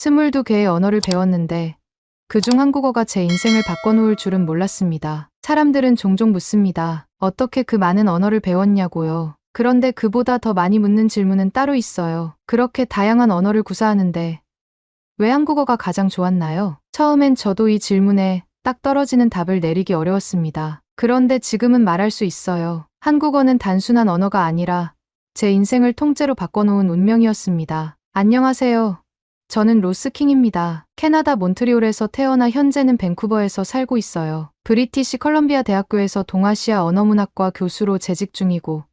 22개의 언어를 배웠는데 그중 한국어가 제 인생을 바꿔놓을 줄은 몰랐습니다. 사람들은 종종 묻습니다. 어떻게 그 많은 언어를 배웠냐고요. 그런데 그보다 더 많이 묻는 질문은 따로 있어요. 그렇게 다양한 언어를 구사하는데 왜 한국어가 가장 좋았나요? 처음엔 저도 이 질문에 딱 떨어지는 답을 내리기 어려웠습니다. 그런데 지금은 말할 수 있어요. 한국어는 단순한 언어가 아니라 제 인생을 통째로 바꿔놓은 운명이었습니다. 안녕하세요. 저는 로스킹입니다. 캐나다 몬트리올에서 태어나 현재는 밴쿠버에서 살고 있어요. 브리티시 컬럼비아 대학교에서 동아시아 언어문학과 교수로 재직 중이고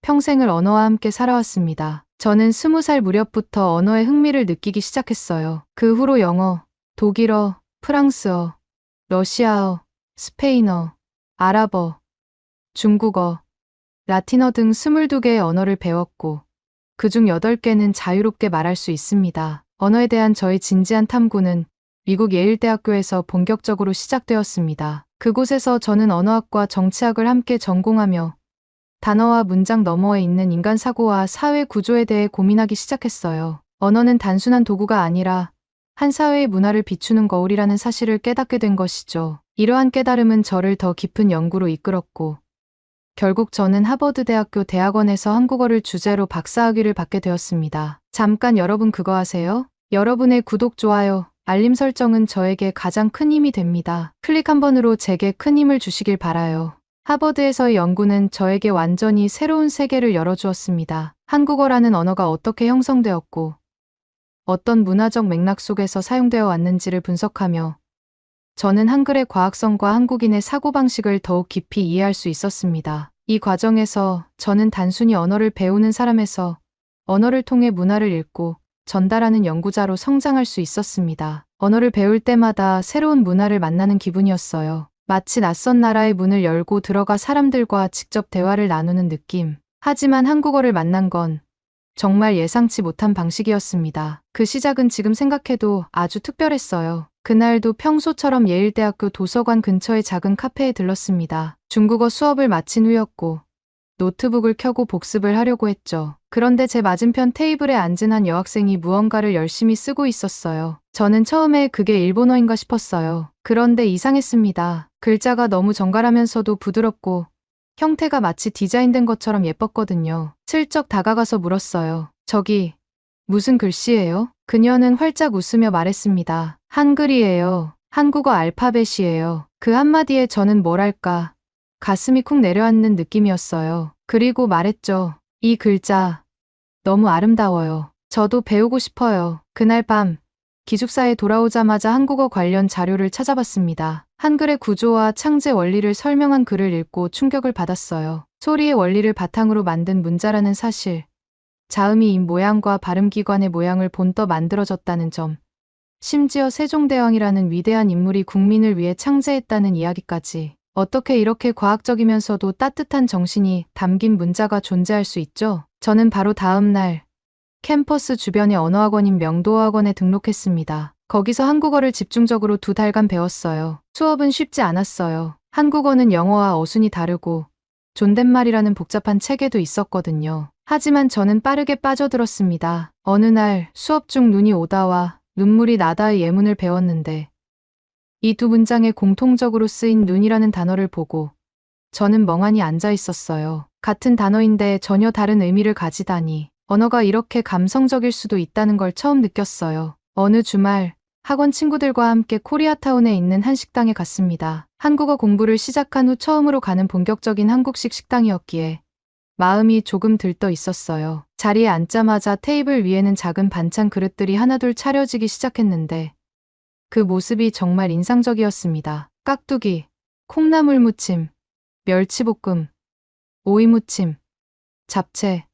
평생을 언어와 함께 살아왔습니다. 저는 20살 무렵부터 언어에 흥미를 느끼기 시작했어요. 그 후로 영어, 독일어, 프랑스어, 러시아어, 스페인어, 아랍어, 중국어, 라틴어 등 22개의 언어를 배웠고 그중 8개는 자유롭게 말할 수 있습니다. 언어에 대한 저의 진지한 탐구는 미국 예일대학교에서 본격적으로 시작되었습니다. 그곳에서 저는 언어학과 정치학을 함께 전공하며 단어와 문장 너머에 있는 인간 사고와 사회 구조에 대해 고민하기 시작했어요. 언어는 단순한 도구가 아니라 한 사회의 문화를 비추는 거울이라는 사실을 깨닫게 된 것이죠. 이러한 깨달음은 저를 더 깊은 연구로 이끌었고 결국 저는 하버드 대학교 대학원에서 한국어를 주제로 박사학위를 받게 되었습니다. 잠깐 여러분 그거 아세요? 여러분의 구독, 좋아요, 알림 설정은 저에게 가장 큰 힘이 됩니다. 클릭 한 번으로 제게 큰 힘을 주시길 바라요. 하버드에서의 연구는 저에게 완전히 새로운 세계를 열어주었습니다. 한국어라는 언어가 어떻게 형성되었고 어떤 문화적 맥락 속에서 사용되어 왔는지를 분석하며 저는 한글의 과학성과 한국인의 사고방식을 더욱 깊이 이해할 수 있었습니다. 이 과정에서 저는 단순히 언어를 배우는 사람에서 언어를 통해 문화를 읽고 전달하는 연구자로 성장할 수 있었습니다. 언어를 배울 때마다 새로운 문화를 만나는 기분이었어요. 마치 낯선 나라의 문을 열고 들어가 사람들과 직접 대화를 나누는 느낌. 하지만 한국어를 만난 건 정말 예상치 못한 방식이었습니다. 그 시작은 지금 생각해도 아주 특별했어요. 그날도 평소처럼 예일대학교 도서관 근처의 작은 카페에 들렀습니다. 중국어 수업을 마친 후였고 노트북을 켜고 복습을 하려고 했죠. 그런데 제 맞은편 테이블에 앉은 한 여학생이 무언가를 열심히 쓰고 있었어요. 저는 처음에 그게 일본어인가 싶었어요. 그런데 이상했습니다. 글자가 너무 정갈하면서도 부드럽고 형태가 마치 디자인된 것처럼 예뻤거든요. 슬쩍 다가가서 물었어요. 저기, 무슨 글씨예요? 그녀는 활짝 웃으며 말했습니다. 한글이에요. 한국어 알파벳이에요. 그 한마디에 저는 뭐랄까, 가슴이 쿵 내려앉는 느낌이었어요. 그리고 말했죠. 이 글자, 너무 아름다워요. 저도 배우고 싶어요. 그날 밤, 기숙사에 돌아오자마자 한국어 관련 자료를 찾아봤습니다. 한글의 구조와 창제 원리를 설명한 글을 읽고 충격을 받았어요. 소리의 원리를 바탕으로 만든 문자라는 사실, 자음이 입 모양과 발음기관의 모양을 본떠 만들어졌다는 점, 심지어 세종대왕이라는 위대한 인물이 국민을 위해 창제했다는 이야기까지. 어떻게 이렇게 과학적이면서도 따뜻한 정신이 담긴 문자가 존재할 수 있죠? 저는 바로 다음 날 캠퍼스 주변의 언어학원인 명도어학원에 등록했습니다. 거기서 한국어를 집중적으로 2달간 배웠어요. 수업은 쉽지 않았어요. 한국어는 영어와 어순이 다르고 존댓말이라는 복잡한 체계도 있었거든요. 하지만 저는 빠르게 빠져들었습니다. 어느 날 수업 중 눈이 오다와 눈물이 나다의 예문을 배웠는데 이 두 문장에 공통적으로 쓰인 눈이라는 단어를 보고 저는 멍하니 앉아 있었어요. 같은 단어인데 전혀 다른 의미를 가지다니. 언어가 이렇게 감성적일 수도 있다는 걸 처음 느꼈어요. 어느 주말 학원 친구들과 함께 코리아타운에 있는 한 식당에 갔습니다. 한국어 공부를 시작한 후 처음으로 가는 본격적인 한국식 식당이었기에 마음이 조금 들떠 있었어요. 자리에 앉자마자 테이블 위에는 작은 반찬 그릇들이 하나둘 차려지기 시작했는데 그 모습이 정말 인상적이었습니다. 깍두기, 콩나물무침, 멸치볶음, 오이무침, 잡채,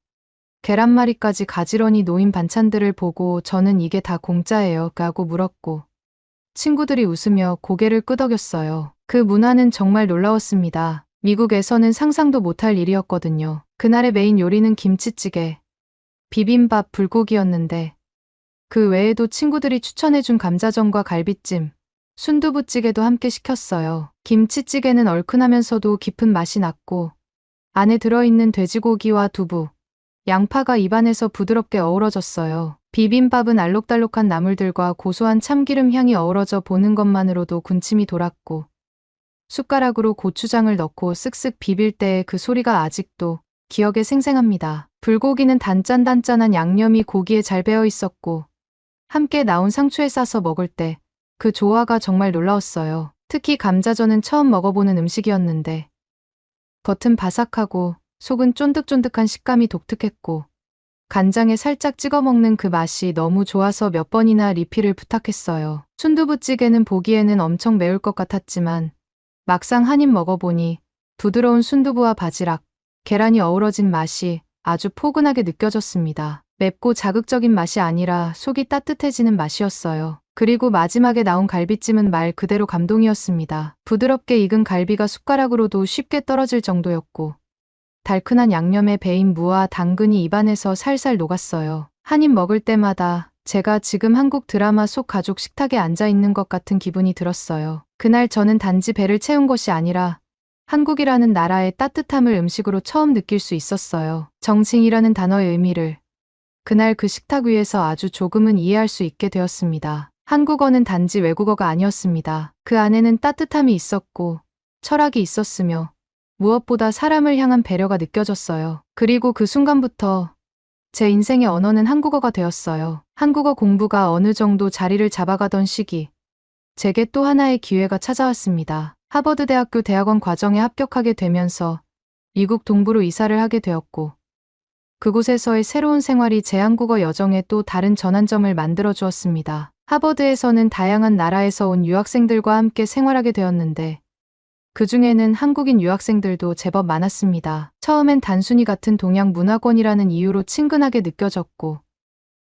계란말이까지 가지런히 놓인 반찬들을 보고 저는 이게 다 공짜예요? 라고 물었고 친구들이 웃으며 고개를 끄덕였어요. 그 문화는 정말 놀라웠습니다. 미국에서는 상상도 못할 일이었거든요. 그날의 메인 요리는 김치찌개, 비빔밥, 불고기였는데 그 외에도 친구들이 추천해준 감자전과 갈비찜, 순두부찌개도 함께 시켰어요. 김치찌개는 얼큰하면서도 깊은 맛이 났고 안에 들어있는 돼지고기와 두부, 양파가 입안에서 부드럽게 어우러졌어요. 비빔밥은 알록달록한 나물들과 고소한 참기름 향이 어우러져 보는 것만으로도 군침이 돌았고, 숟가락으로 고추장을 넣고 쓱쓱 비빌 때의 그 소리가 아직도 기억에 생생합니다. 불고기는 단짠단짠한 양념이 고기에 잘 배어 있었고, 함께 나온 상추에 싸서 먹을 때 그 조화가 정말 놀라웠어요. 특히 감자전은 처음 먹어보는 음식이었는데, 겉은 바삭하고 속은 쫀득쫀득한 식감이 독특했고, 간장에 살짝 찍어 먹는 그 맛이 너무 좋아서 몇 번이나 리필을 부탁했어요. 순두부찌개는 보기에는 엄청 매울 것 같았지만, 막상 한 입 먹어보니 부드러운 순두부와 바지락, 계란이 어우러진 맛이 아주 포근하게 느껴졌습니다. 맵고 자극적인 맛이 아니라 속이 따뜻해지는 맛이었어요. 그리고 마지막에 나온 갈비찜은 말 그대로 감동이었습니다. 부드럽게 익은 갈비가 숟가락으로도 쉽게 떨어질 정도였고, 달큰한 양념에 배인 무와 당근이 입안에서 살살 녹았어요. 한 입 먹을 때마다 제가 지금 한국 드라마 속 가족 식탁에 앉아 있는 것 같은 기분이 들었어요. 그날 저는 단지 배를 채운 것이 아니라 한국이라는 나라의 따뜻함을 음식으로 처음 느낄 수 있었어요. 정칭이라는 단어의 의미를 그날 그 식탁 위에서 아주 조금은 이해할 수 있게 되었습니다. 한국어는 단지 외국어가 아니었습니다. 그 안에는 따뜻함이 있었고 철학이 있었으며 무엇보다 사람을 향한 배려가 느껴졌어요. 그리고 그 순간부터 제 인생의 언어는 한국어가 되었어요. 한국어 공부가 어느 정도 자리를 잡아가던 시기, 제게 또 하나의 기회가 찾아왔습니다. 하버드 대학교 대학원 과정에 합격하게 되면서 미국 동부로 이사를 하게 되었고, 그곳에서의 새로운 생활이 제 한국어 여정에 또 다른 전환점을 만들어 주었습니다. 하버드에서는 다양한 나라에서 온 유학생들과 함께 생활하게 되었는데, 그 중에는 한국인 유학생들도 제법 많았습니다. 처음엔 단순히 같은 동양 문화권이라는 이유로 친근하게 느껴졌고,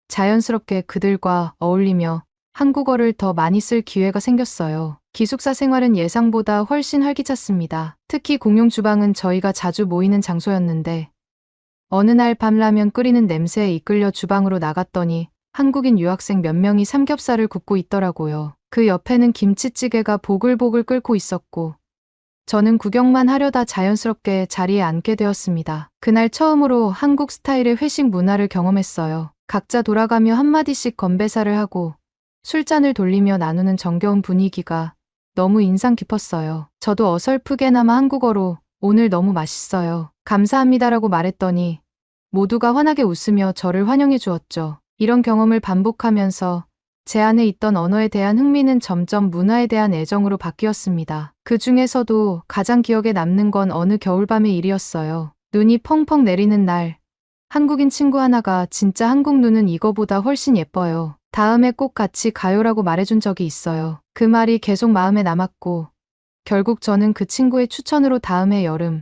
자연스럽게 그들과 어울리며 한국어를 더 많이 쓸 기회가 생겼어요. 기숙사 생활은 예상보다 훨씬 활기찼습니다. 특히 공용 주방은 저희가 자주 모이는 장소였는데, 어느 날 밤 라면 끓이는 냄새에 이끌려 주방으로 나갔더니 한국인 유학생 몇 명이 삼겹살을 굽고 있더라고요. 그 옆에는 김치찌개가 보글보글 끓고 있었고, 저는 구경만 하려다 자연스럽게 자리에 앉게 되었습니다. 그날 처음으로 한국 스타일의 회식 문화를 경험했어요. 각자 돌아가며 한마디씩 건배사를 하고 술잔을 돌리며 나누는 정겨운 분위기가 너무 인상 깊었어요. 저도 어설프게나마 한국어로 오늘 너무 맛있어요. 감사합니다라고 말했더니 모두가 환하게 웃으며 저를 환영해 주었죠. 이런 경험을 반복하면서 제 안에 있던 언어에 대한 흥미는 점점 문화에 대한 애정으로 바뀌었습니다. 그 중에서도 가장 기억에 남는 건 어느 겨울밤의 일이었어요. 눈이 펑펑 내리는 날, 한국인 친구 하나가 진짜 한국 눈은 이거보다 훨씬 예뻐요. 다음에 꼭 같이 가요라고 말해준 적이 있어요. 그 말이 계속 마음에 남았고, 결국 저는 그 친구의 추천으로 다음해 여름,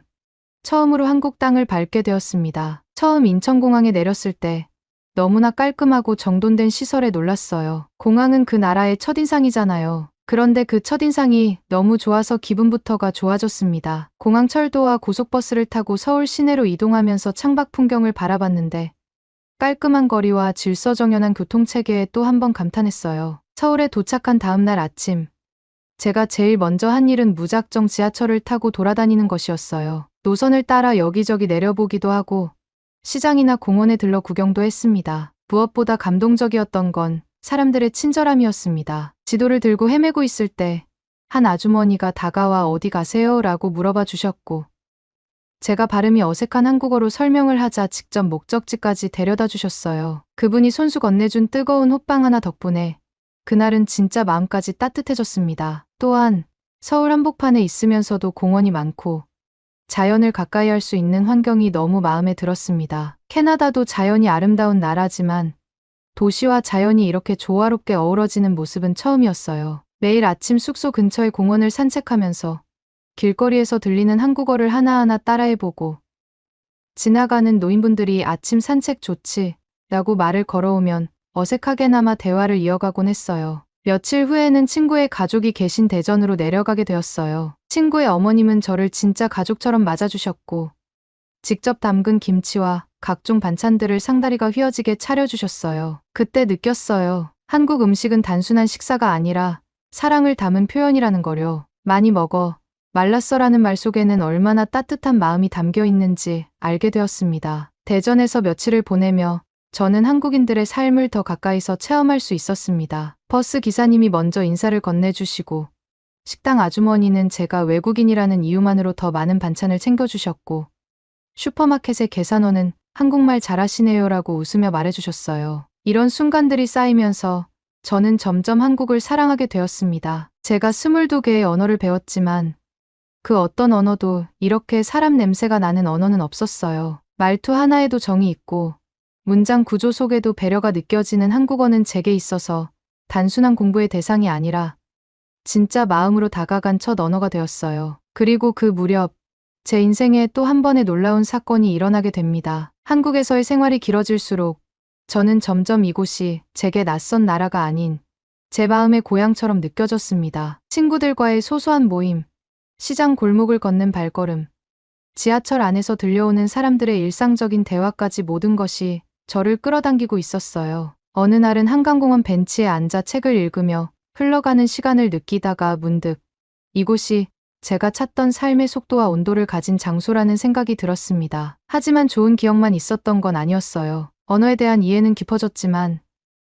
처음으로 한국 땅을 밟게 되었습니다. 처음 인천공항에 내렸을 때 너무나 깔끔하고 정돈된 시설에 놀랐어요. 공항은 그 나라의 첫인상이잖아요. 그런데 그 첫인상이 너무 좋아서 기분부터가 좋아졌습니다. 공항 철도와 고속버스를 타고 서울 시내로 이동하면서 창밖 풍경을 바라봤는데 깔끔한 거리와 질서정연한 교통체계에 또 한 번 감탄했어요. 서울에 도착한 다음 날 아침, 제가 제일 먼저 한 일은 무작정 지하철을 타고 돌아다니는 것이었어요. 노선을 따라 여기저기 내려보기도 하고 시장이나 공원에 들러 구경도 했습니다. 무엇보다 감동적이었던 건 사람들의 친절함이었습니다. 지도를 들고 헤매고 있을 때 한 아주머니가 다가와 어디 가세요? 라고 물어봐 주셨고, 제가 발음이 어색한 한국어로 설명을 하자 직접 목적지까지 데려다 주셨어요. 그분이 손수 건네준 뜨거운 호빵 하나 덕분에 그날은 진짜 마음까지 따뜻해졌습니다. 또한 서울 한복판에 있으면서도 공원이 많고 자연을 가까이 할 수 있는 환경이 너무 마음에 들었습니다. 캐나다도 자연이 아름다운 나라지만 도시와 자연이 이렇게 조화롭게 어우러지는 모습은 처음이었어요. 매일 아침 숙소 근처의 공원을 산책하면서 길거리에서 들리는 한국어를 하나하나 따라해보고, 지나가는 노인분들이 아침 산책 좋지? 라고 말을 걸어오면 어색하게나마 대화를 이어가곤 했어요. 며칠 후에는 친구의 가족이 계신 대전으로 내려가게 되었어요. 친구의 어머님은 저를 진짜 가족처럼 맞아주셨고, 직접 담근 김치와 각종 반찬들을 상다리가 휘어지게 차려주셨어요. 그때 느꼈어요. 한국 음식은 단순한 식사가 아니라 사랑을 담은 표현이라는 거요. 많이 먹어, 말랐어라는 말 속에는 얼마나 따뜻한 마음이 담겨 있는지 알게 되었습니다. 대전에서 며칠을 보내며 저는 한국인들의 삶을 더 가까이서 체험할 수 있었습니다. 버스 기사님이 먼저 인사를 건네주시고 식당 아주머니는 제가 외국인이라는 이유만으로 더 많은 반찬을 챙겨주셨고 슈퍼마켓의 계산원은 한국말 잘하시네요라고 웃으며 말해주셨어요. 이런 순간들이 쌓이면서 저는 점점 한국을 사랑하게 되었습니다. 제가 22개의 언어를 배웠지만 그 어떤 언어도 이렇게 사람 냄새가 나는 언어는 없었어요. 말투 하나에도 정이 있고 문장 구조 속에도 배려가 느껴지는 한국어는 제게 있어서 단순한 공부의 대상이 아니라 진짜 마음으로 다가간 첫 언어가 되었어요. 그리고 그 무렵 제 인생에 또 한 번의 놀라운 사건이 일어나게 됩니다. 한국에서의 생활이 길어질수록 저는 점점 이곳이 제게 낯선 나라가 아닌 제 마음의 고향처럼 느껴졌습니다. 친구들과의 소소한 모임, 시장 골목을 걷는 발걸음, 지하철 안에서 들려오는 사람들의 일상적인 대화까지 모든 것이 저를 끌어당기고 있었어요. 어느 날은 한강공원 벤치에 앉아 책을 읽으며 흘러가는 시간을 느끼다가 문득 이곳이 제가 찾던 삶의 속도와 온도를 가진 장소라는 생각이 들었습니다. 하지만 좋은 기억만 있었던 건 아니었어요. 언어에 대한 이해는 깊어졌지만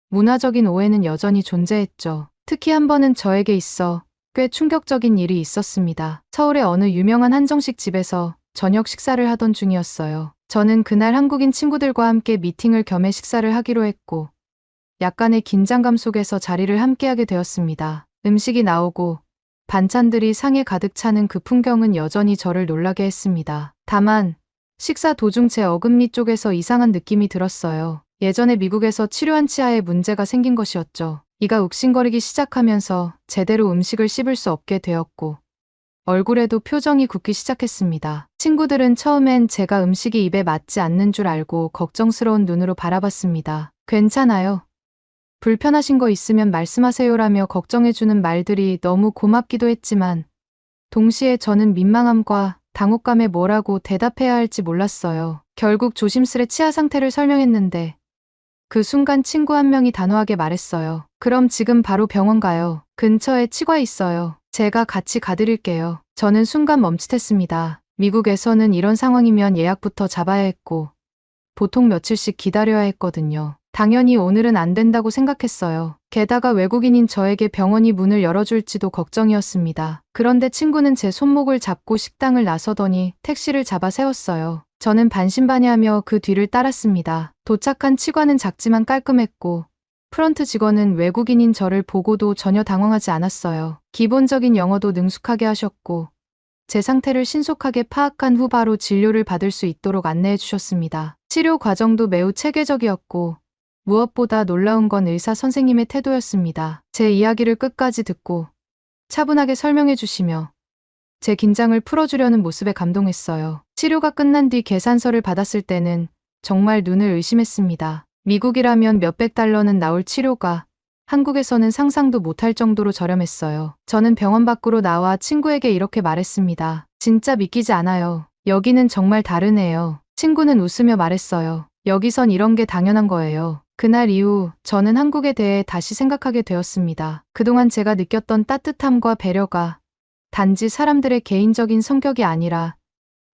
문화적인 오해는 여전히 존재했죠. 특히 한 번은 저에게 있어 꽤 충격적인 일이 있었습니다. 서울의 어느 유명한 한정식 집에서 저녁 식사를 하던 중이었어요. 저는 그날 한국인 친구들과 함께 미팅을 겸해 식사를 하기로 했고 약간의 긴장감 속에서 자리를 함께하게 되었습니다. 음식이 나오고 반찬들이 상에 가득 차는 그 풍경은 여전히 저를 놀라게 했습니다. 다만 식사 도중 제 어금니 쪽에서 이상한 느낌이 들었어요. 예전에 미국에서 치료한 치아에 문제가 생긴 것이었죠. 이가 욱신거리기 시작하면서 제대로 음식을 씹을 수 없게 되었고 얼굴에도 표정이 굳기 시작했습니다. 친구들은 처음엔 제가 음식이 입에 맞지 않는 줄 알고 걱정스러운 눈으로 바라봤습니다. 괜찮아요. 불편하신 거 있으면 말씀하세요라며 걱정해주는 말들이 너무 고맙기도 했지만 동시에 저는 민망함과 당혹감에 뭐라고 대답해야 할지 몰랐어요. 결국 조심스레 치아 상태를 설명했는데 그 순간 친구 한 명이 단호하게 말했어요. 그럼 지금 바로 병원 가요. 근처에 치과 있어요. 제가 같이 가드릴게요. 저는 순간 멈칫했습니다. 미국에서는 이런 상황이면 예약부터 잡아야 했고 보통 며칠씩 기다려야 했거든요. 당연히 오늘은 안 된다고 생각했어요. 게다가 외국인인 저에게 병원이 문을 열어줄지도 걱정이었습니다. 그런데 친구는 제 손목을 잡고 식당을 나서더니 택시를 잡아 세웠어요. 저는 반신반의하며 그 뒤를 따랐습니다. 도착한 치과는 작지만 깔끔했고 프런트 직원은 외국인인 저를 보고도 전혀 당황하지 않았어요. 기본적인 영어도 능숙하게 하셨고 제 상태를 신속하게 파악한 후 바로 진료를 받을 수 있도록 안내해 주셨습니다. 치료 과정도 매우 체계적이었고 무엇보다 놀라운 건 의사 선생님의 태도였습니다. 제 이야기를 끝까지 듣고 차분하게 설명해 주시며 제 긴장을 풀어주려는 모습에 감동했어요. 치료가 끝난 뒤 계산서를 받았을 때는 정말 눈을 의심했습니다. 미국이라면 몇백 달러는 나올 치료가 한국에서는 상상도 못할 정도로 저렴했어요. 저는 병원 밖으로 나와 친구에게 이렇게 말했습니다. 진짜 믿기지 않아요. 여기는 정말 다르네요. 친구는 웃으며 말했어요. 여기선 이런 게 당연한 거예요. 그날 이후 저는 한국에 대해 다시 생각하게 되었습니다. 그동안 제가 느꼈던 따뜻함과 배려가 단지 사람들의 개인적인 성격이 아니라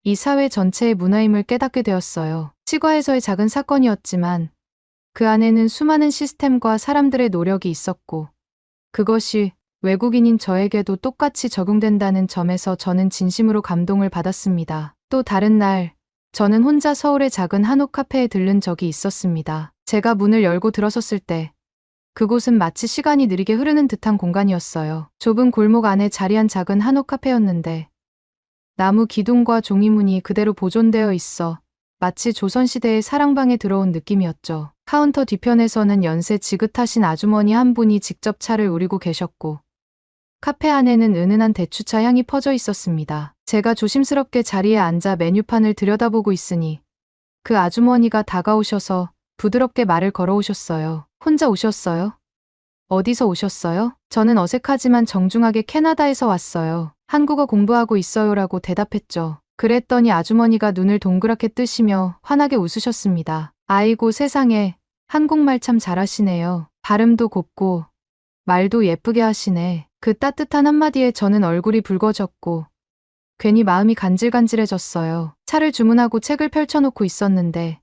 이 사회 전체의 문화임을 깨닫게 되었어요. 치과에서의 작은 사건이었지만 그 안에는 수많은 시스템과 사람들의 노력이 있었고 그것이 외국인인 저에게도 똑같이 적용된다는 점에서 저는 진심으로 감동을 받았습니다. 또 다른 날 저는 혼자 서울의 작은 한옥 카페에 들른 적이 있었습니다. 제가 문을 열고 들어섰을 때 그곳은 마치 시간이 느리게 흐르는 듯한 공간이었어요. 좁은 골목 안에 자리한 작은 한옥 카페였는데 나무 기둥과 종이문이 그대로 보존되어 있어 마치 조선시대의 사랑방에 들어온 느낌이었죠. 카운터 뒤편에서는 연세 지긋하신 아주머니 한 분이 직접 차를 우리고 계셨고 카페 안에는 은은한 대추차 향이 퍼져 있었습니다. 제가 조심스럽게 자리에 앉아 메뉴판을 들여다보고 있으니 그 아주머니가 다가오셔서 부드럽게 말을 걸어오셨어요. 혼자 오셨어요? 어디서 오셨어요? 저는 어색하지만 정중하게 캐나다에서 왔어요. 한국어 공부하고 있어요라고 대답했죠. 그랬더니 아주머니가 눈을 동그랗게 뜨시며 환하게 웃으셨습니다. 아이고 세상에, 한국말 참 잘하시네요. 발음도 곱고 말도 예쁘게 하시네. 그 따뜻한 한마디에 저는 얼굴이 붉어졌고 괜히 마음이 간질간질해졌어요. 차를 주문하고 책을 펼쳐놓고 있었는데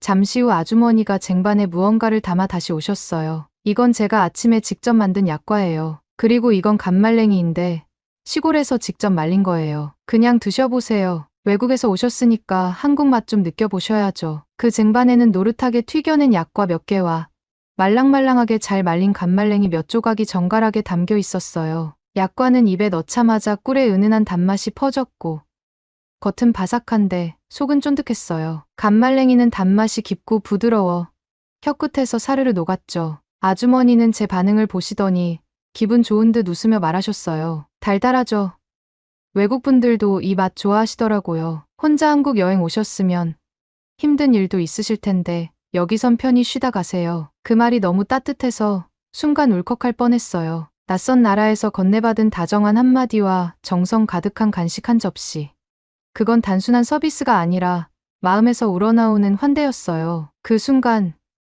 잠시 후 아주머니가 쟁반에 무언가를 담아 다시 오셨어요. 이건 제가 아침에 직접 만든 약과예요. 그리고 이건 간말랭이인데 시골에서 직접 말린 거예요. 그냥 드셔보세요. 외국에서 오셨으니까 한국 맛 좀 느껴보셔야죠. 그 쟁반에는 노릇하게 튀겨낸 약과 몇 개와 말랑말랑하게 잘 말린 간말랭이 몇 조각이 정갈하게 담겨 있었어요. 약과는 입에 넣자마자 꿀의 은은한 단맛이 퍼졌고 겉은 바삭한데 속은 쫀득했어요. 간말랭이는 단맛이 깊고 부드러워 혀끝에서 사르르 녹았죠. 아주머니는 제 반응을 보시더니 기분 좋은 듯 웃으며 말하셨어요. 달달하죠. 외국 분들도 이 맛 좋아하시더라고요. 혼자 한국 여행 오셨으면 힘든 일도 있으실 텐데 여기선 편히 쉬다 가세요. 그 말이 너무 따뜻해서 순간 울컥할 뻔했어요. 낯선 나라에서 건네받은 다정한 한마디와 정성 가득한 간식 한 접시. 그건 단순한 서비스가 아니라 마음에서 우러나오는 환대였어요. 그 순간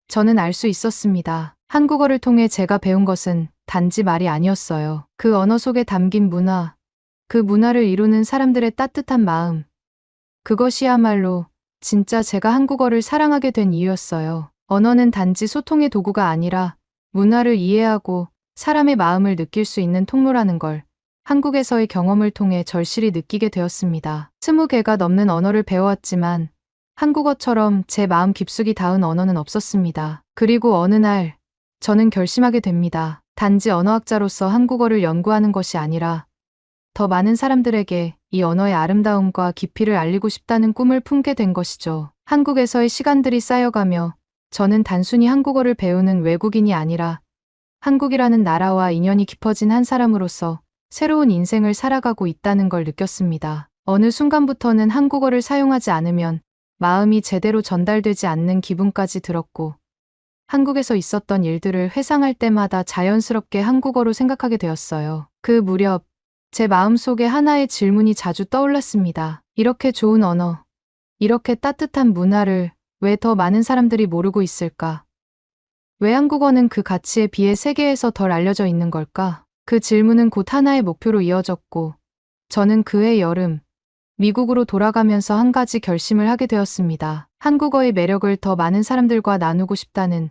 저는 알 수 있었습니다. 한국어를 통해 제가 배운 것은 단지 말이 아니었어요. 그 언어 속에 담긴 문화, 그 문화를 이루는 사람들의 따뜻한 마음. 그것이야말로 진짜 제가 한국어를 사랑하게 된 이유였어요. 언어는 단지 소통의 도구가 아니라 문화를 이해하고 사람의 마음을 느낄 수 있는 통로라는 걸 한국에서의 경험을 통해 절실히 느끼게 되었습니다. 20개가 넘는 언어를 배워왔지만 한국어처럼 제 마음 깊숙이 닿은 언어는 없었습니다. 그리고 어느 날 저는 결심하게 됩니다. 단지 언어학자로서 한국어를 연구하는 것이 아니라 더 많은 사람들에게 이 언어의 아름다움과 깊이를 알리고 싶다는 꿈을 품게 된 것이죠. 한국에서의 시간들이 쌓여가며 저는 단순히 한국어를 배우는 외국인이 아니라 한국이라는 나라와 인연이 깊어진 한 사람으로서 새로운 인생을 살아가고 있다는 걸 느꼈습니다. 어느 순간부터는 한국어를 사용하지 않으면 마음이 제대로 전달되지 않는 기분까지 들었고 한국에서 있었던 일들을 회상할 때마다 자연스럽게 한국어로 생각하게 되었어요. 그 무렵 제 마음속에 하나의 질문이 자주 떠올랐습니다. 이렇게 좋은 언어, 이렇게 따뜻한 문화를 왜 더 많은 사람들이 모르고 있을까? 왜 한국어는 그 가치에 비해 세계에서 덜 알려져 있는 걸까? 그 질문은 곧 하나의 목표로 이어졌고 저는 그해 여름 미국으로 돌아가면서 한 가지 결심을 하게 되었습니다. 한국어의 매력을 더 많은 사람들과 나누고 싶다는,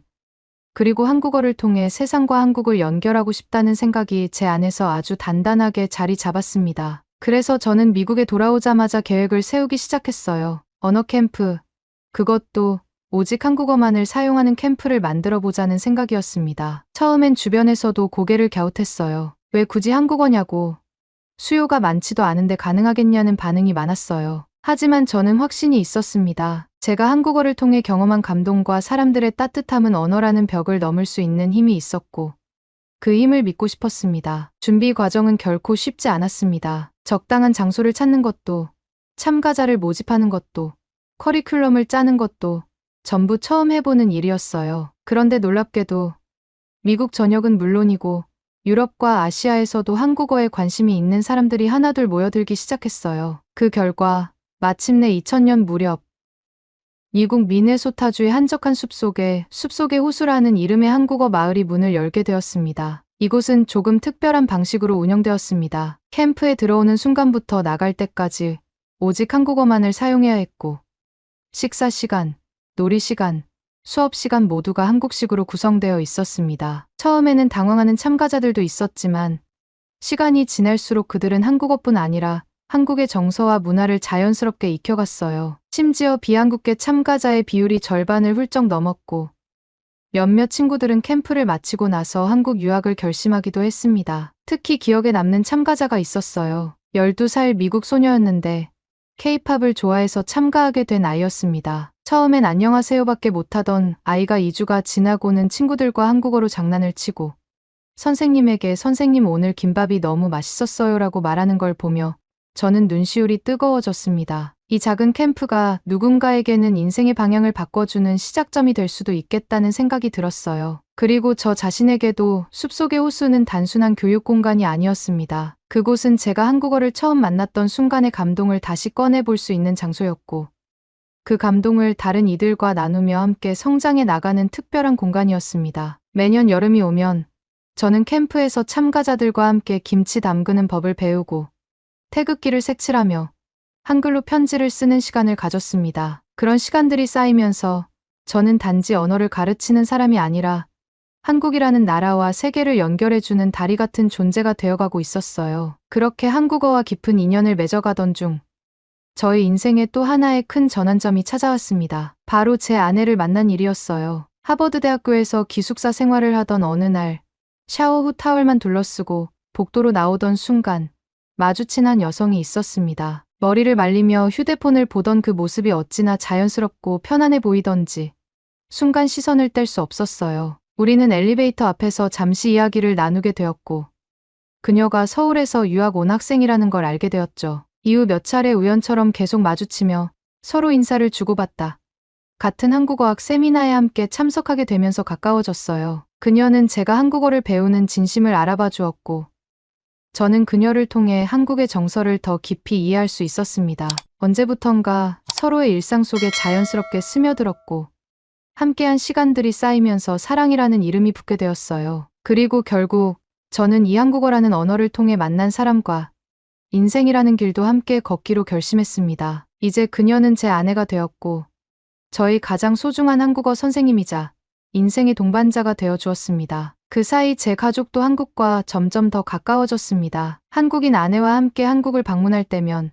그리고 한국어를 통해 세상과 한국을 연결하고 싶다는 생각이 제 안에서 아주 단단하게 자리 잡았습니다. 그래서 저는 미국에 돌아오자마자 계획을 세우기 시작했어요. 언어 캠프, 그것도 오직 한국어만을 사용하는 캠프를 만들어 보자는 생각이었습니다. 처음엔 주변에서도 고개를 갸웃했어요. 왜 굳이 한국어냐고, 수요가 많지도 않은데 가능하겠냐는 반응이 많았어요. 하지만 저는 확신이 있었습니다. 제가 한국어를 통해 경험한 감동과 사람들의 따뜻함은 언어라는 벽을 넘을 수 있는 힘이 있었고 그 힘을 믿고 싶었습니다. 준비 과정은 결코 쉽지 않았습니다. 적당한 장소를 찾는 것도, 참가자를 모집하는 것도, 커리큘럼을 짜는 것도 전부 처음 해보는 일이었어요. 그런데 놀랍게도 미국 전역은 물론이고 유럽과 아시아에서도 한국어에 관심이 있는 사람들이 하나둘 모여들기 시작했어요. 그 결과 마침내 2000년 무렵 미국 미네소타주의 한적한 숲속의 호수라는 이름의 한국어 마을이 문을 열게 되었습니다. 이곳은 조금 특별한 방식으로 운영되었습니다. 캠프에 들어오는 순간부터 나갈 때까지 오직 한국어만을 사용해야 했고 식사 시간, 놀이 시간, 수업 시간 모두가 한국식으로 구성되어 있었습니다. 처음에는 당황하는 참가자들도 있었지만 시간이 지날수록 그들은 한국어뿐 아니라 한국의 정서와 문화를 자연스럽게 익혀갔어요. 심지어 비한국계 참가자의 비율이 절반을 훌쩍 넘었고 몇몇 친구들은 캠프를 마치고 나서 한국 유학을 결심하기도 했습니다. 특히 기억에 남는 참가자가 있었어요. 12살 미국 소녀였는데 K-팝을 좋아해서 참가하게 된 아이였습니다. 처음엔 안녕하세요밖에 못하던 아이가 2주가 지나고는 친구들과 한국어로 장난을 치고 선생님에게 선생님 오늘 김밥이 너무 맛있었어요라고 말하는 걸 보며 저는 눈시울이 뜨거워졌습니다. 이 작은 캠프가 누군가에게는 인생의 방향을 바꿔주는 시작점이 될 수도 있겠다는 생각이 들었어요. 그리고 저 자신에게도 숲속의 호수는 단순한 교육 공간이 아니었습니다. 그곳은 제가 한국어를 처음 만났던 순간의 감동을 다시 꺼내볼 수 있는 장소였고 그 감동을 다른 이들과 나누며 함께 성장해 나가는 특별한 공간이었습니다. 매년 여름이 오면 저는 캠프에서 참가자들과 함께 김치 담그는 법을 배우고 태극기를 색칠하며 한글로 편지를 쓰는 시간을 가졌습니다. 그런 시간들이 쌓이면서 저는 단지 언어를 가르치는 사람이 아니라 한국이라는 나라와 세계를 연결해주는 다리 같은 존재가 되어가고 있었어요. 그렇게 한국어와 깊은 인연을 맺어가던 중 저희 인생에 또 하나의 큰 전환점이 찾아왔습니다. 바로 제 아내를 만난 일이었어요. 하버드 대학교에서 기숙사 생활을 하던 어느 날 샤워 후 타월만 둘러쓰고 복도로 나오던 순간 마주친 한 여성이 있었습니다. 머리를 말리며 휴대폰을 보던 그 모습이 어찌나 자연스럽고 편안해 보이던지 순간 시선을 뗄 수 없었어요. 우리는 엘리베이터 앞에서 잠시 이야기를 나누게 되었고 그녀가 서울에서 유학 온 학생이라는 걸 알게 되었죠. 이후 몇 차례 우연처럼 계속 마주치며 서로 인사를 주고받다 같은 한국어학 세미나에 함께 참석하게 되면서 가까워졌어요. 그녀는 제가 한국어를 배우는 진심을 알아봐 주었고 저는 그녀를 통해 한국의 정서를 더 깊이 이해할 수 있었습니다. 언제부턴가 서로의 일상 속에 자연스럽게 스며들었고 함께한 시간들이 쌓이면서 사랑이라는 이름이 붙게 되었어요. 그리고 결국 저는 이 한국어라는 언어를 통해 만난 사람과 인생이라는 길도 함께 걷기로 결심했습니다. 이제 그녀는 제 아내가 되었고 저희 가장 소중한 한국어 선생님이자 인생의 동반자가 되어 주었습니다. 그 사이 제 가족도 한국과 점점 더 가까워졌습니다. 한국인 아내와 함께 한국을 방문할 때면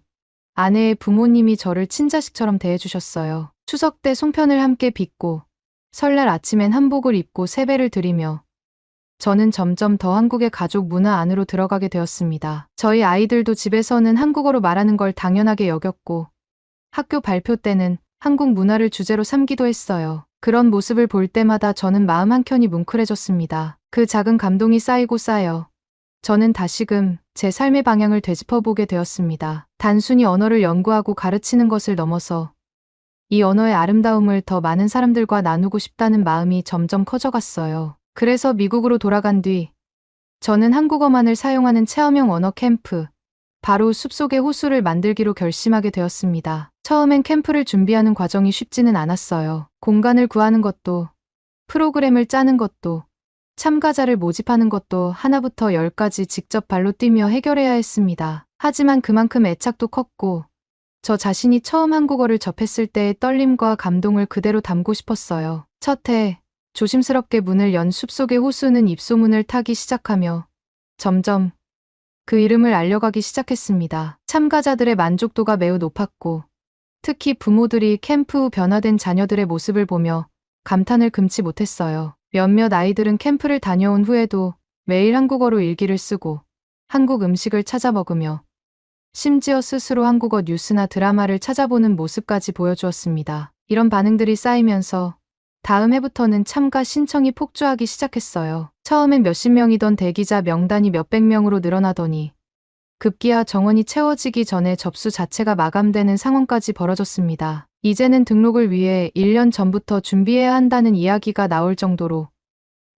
아내의 부모님이 저를 친자식처럼 대해주셨어요. 추석 때 송편을 함께 빚고 설날 아침엔 한복을 입고 세배를 드리며 저는 점점 더 한국의 가족 문화 안으로 들어가게 되었습니다. 저희 아이들도 집에서는 한국어로 말하는 걸 당연하게 여겼고 학교 발표 때는 한국 문화를 주제로 삼기도 했어요. 그런 모습을 볼 때마다 저는 마음 한켠이 뭉클해졌습니다. 그 작은 감동이 쌓이고 쌓여 저는 다시금 제 삶의 방향을 되짚어보게 되었습니다. 단순히 언어를 연구하고 가르치는 것을 넘어서 이 언어의 아름다움을 더 많은 사람들과 나누고 싶다는 마음이 점점 커져갔어요. 그래서 미국으로 돌아간 뒤 저는 한국어만을 사용하는 체험형 언어 캠프, 바로 숲속의 호수를 만들기로 결심하게 되었습니다. 처음엔 캠프를 준비하는 과정이 쉽지는 않았어요. 공간을 구하는 것도, 프로그램을 짜는 것도, 참가자를 모집하는 것도 하나부터 10까지 직접 발로 뛰며 해결해야 했습니다. 하지만 그만큼 애착도 컸고 저 자신이 처음 한국어를 접했을 때의 떨림과 감동을 그대로 담고 싶었어요. 첫 해 조심스럽게 문을 연 숲속의 호수는 입소문을 타기 시작하며 점점 그 이름을 알려가기 시작했습니다. 참가자들의 만족도가 매우 높았고 특히 부모들이 캠프 후 변화된 자녀들의 모습을 보며 감탄을 금치 못했어요. 몇몇 아이들은 캠프를 다녀온 후에도 매일 한국어로 일기를 쓰고 한국 음식을 찾아 먹으며 심지어 스스로 한국어 뉴스나 드라마를 찾아보는 모습까지 보여주었습니다. 이런 반응들이 쌓이면서 다음 해부터는 참가 신청이 폭주하기 시작했어요. 처음엔 몇십 명이던 대기자 명단이 몇백 명으로 늘어나더니 급기야 정원이 채워지기 전에 접수 자체가 마감되는 상황까지 벌어졌습니다. 이제는 등록을 위해 1년 전부터 준비해야 한다는 이야기가 나올 정도로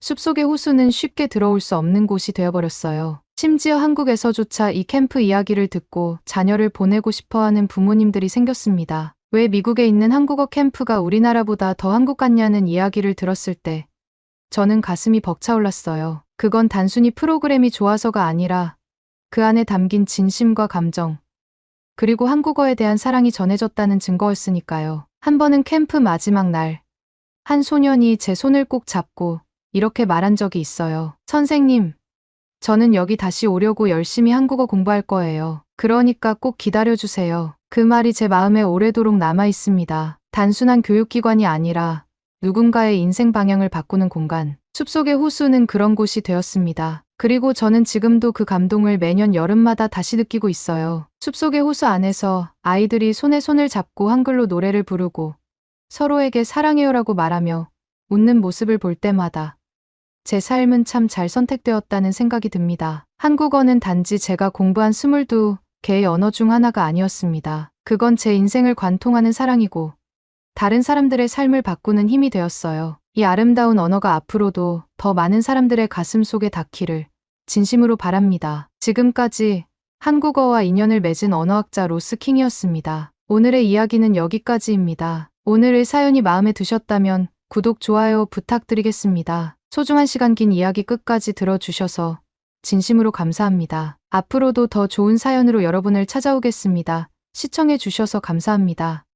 숲속의 호수는 쉽게 들어올 수 없는 곳이 되어버렸어요. 심지어 한국에서조차 이 캠프 이야기를 듣고 자녀를 보내고 싶어하는 부모님들이 생겼습니다. 왜 미국에 있는 한국어 캠프가 우리나라보다 더 한국 같냐는 이야기를 들었을 때 저는 가슴이 벅차올랐어요. 그건 단순히 프로그램이 좋아서가 아니라 그 안에 담긴 진심과 감정, 그리고 한국어에 대한 사랑이 전해졌다는 증거였으니까요. 한 번은 캠프 마지막 날, 한 소년이 제 손을 꼭 잡고 이렇게 말한 적이 있어요. 선생님, 저는 여기 다시 오려고 열심히 한국어 공부할 거예요. 그러니까 꼭 기다려주세요. 그 말이 제 마음에 오래도록 남아 있습니다. 단순한 교육기관이 아니라 누군가의 인생 방향을 바꾸는 공간. 숲속의 호수는 그런 곳이 되었습니다. 그리고 저는 지금도 그 감동을 매년 여름마다 다시 느끼고 있어요. 숲속의 호수 안에서 아이들이 손에 손을 잡고 한글로 노래를 부르고 서로에게 사랑해요라고 말하며 웃는 모습을 볼 때마다 제 삶은 참 잘 선택되었다는 생각이 듭니다. 한국어는 단지 제가 공부한 22개의 언어 중 하나가 아니었습니다. 그건 제 인생을 관통하는 사랑이고 다른 사람들의 삶을 바꾸는 힘이 되었어요. 이 아름다운 언어가 앞으로도 더 많은 사람들의 가슴 속에 닿기를 진심으로 바랍니다. 지금까지 한국어와 인연을 맺은 언어학자 로스킹이었습니다. 오늘의 이야기는 여기까지입니다. 오늘의 사연이 마음에 드셨다면 구독, 좋아요 부탁드리겠습니다. 소중한 시간 긴 이야기 끝까지 들어주셔서 진심으로 감사합니다. 앞으로도 더 좋은 사연으로 여러분을 찾아오겠습니다. 시청해 주셔서 감사합니다.